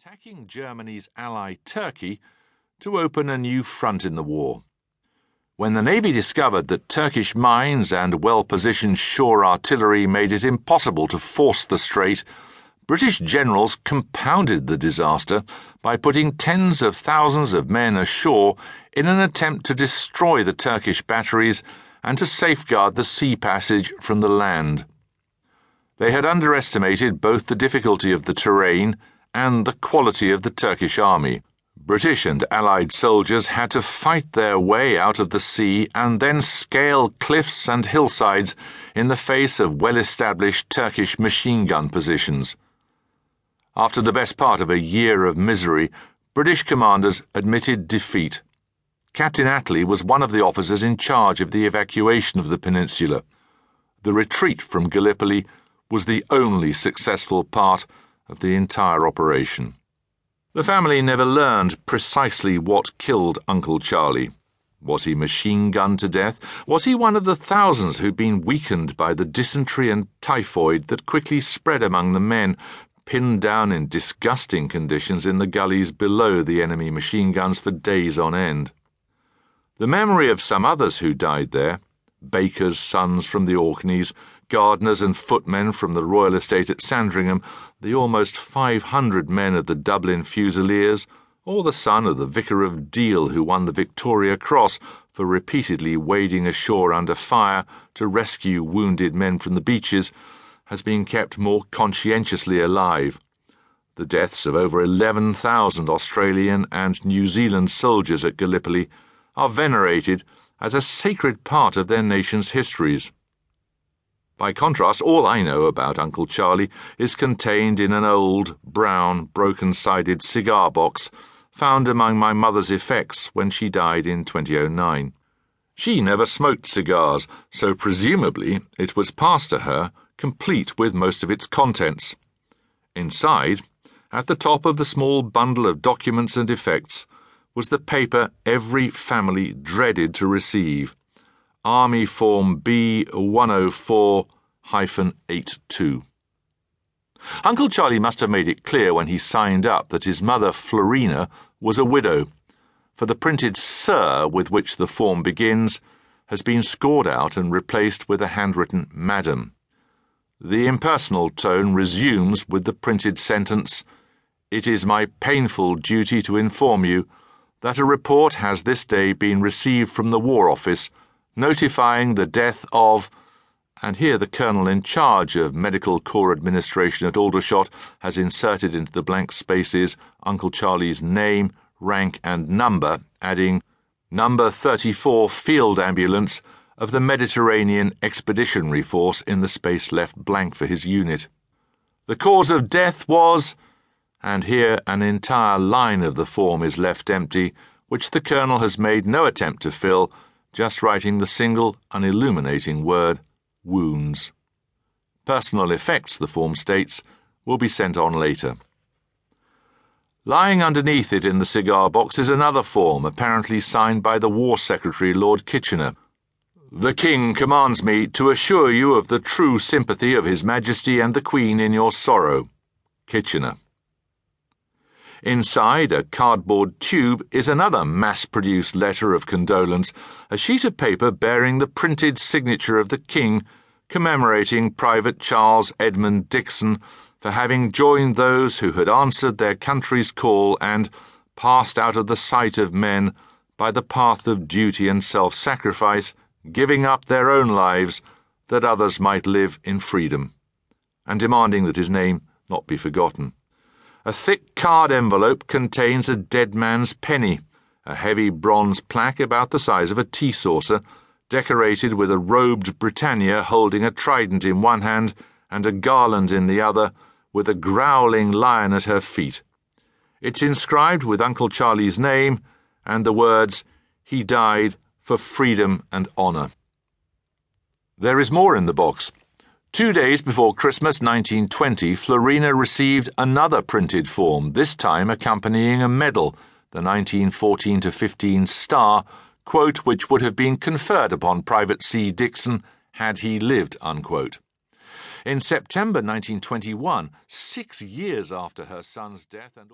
attacking Germany's ally Turkey to open a new front in the war. When the Navy discovered that Turkish mines and well-positioned shore artillery made it impossible to force the strait, British generals compounded the disaster by putting tens of thousands of men ashore in an attempt to destroy the Turkish batteries and to safeguard the sea passage from the land. They had underestimated both the difficulty of the terrain and the quality of the Turkish army. British and Allied soldiers had to fight their way out of the sea and then scale cliffs and hillsides in the face of well-established Turkish machine gun positions. After the best part of a year of misery, British commanders admitted defeat. Captain Attlee was one of the officers in charge of the evacuation of the peninsula. The retreat from Gallipoli was the only successful part of the entire operation. The family never learned precisely what killed Uncle Charlie. Was he machine-gunned to death? Was he one of the thousands who'd been weakened by the dysentery and typhoid that quickly spread among the men, pinned down in disgusting conditions in the gullies below the enemy machine guns for days on end? The memory of some others who died there, bakers' sons from the Orkneys, gardeners and footmen from the Royal Estate at Sandringham, the almost 500 men of the Dublin Fusiliers, or the son of the Vicar of Deal who won the Victoria Cross for repeatedly wading ashore under fire to rescue wounded men from the beaches, has been kept more conscientiously alive. The deaths of over 11,000 Australian and New Zealand soldiers at Gallipoli are venerated as a sacred part of their nation's histories. By contrast, all I know about Uncle Charlie is contained in an old, brown, broken-sided cigar box found among my mother's effects when she died in 2009. She never smoked cigars, so presumably it was passed to her, complete with most of its contents. Inside, at the top of the small bundle of documents and effects, was the paper every family dreaded to receive, Army Form B-104-82. Uncle Charlie must have made it clear when he signed up that his mother, Florina, was a widow, for the printed Sir with which the form begins has been scored out and replaced with a handwritten Madam. The impersonal tone resumes with the printed sentence, "It is my painful duty to inform you that a report has this day been received from the War Office notifying the death of," and here the colonel in charge of Medical Corps Administration at Aldershot has inserted into the blank spaces Uncle Charlie's name, rank and number, adding, "Number 34 Field Ambulance of the Mediterranean Expeditionary Force," in the space left blank for his unit. The cause of death was, and here an entire line of the form is left empty, which the colonel has made no attempt to fill, just writing the single, unilluminating word, wounds. Personal effects, the form states, will be sent on later. Lying underneath it in the cigar box is another form, apparently signed by the War Secretary Lord Kitchener. "The King commands me to assure you of the true sympathy of His Majesty and the Queen in your sorrow. Kitchener." Inside a cardboard tube is another mass-produced letter of condolence, a sheet of paper bearing the printed signature of the King, commemorating Private Charles Edmund Dixon for having joined those who had answered their country's call and passed out of the sight of men by the path of duty and self-sacrifice, giving up their own lives that others might live in freedom, and demanding that his name not be forgotten. A thick card envelope contains a dead man's penny, a heavy bronze plaque about the size of a tea saucer, decorated with a robed Britannia holding a trident in one hand and a garland in the other, with a growling lion at her feet. It's inscribed with Uncle Charlie's name and the words, "He died for freedom and honour." There is more in the box. 2 days before Christmas 1920, Florina received another printed form, this time accompanying a medal, the 1914-15 Star, quote, which would have been conferred upon Private C. Dixon had he lived, unquote. In September 1921, 6 years after her son's death and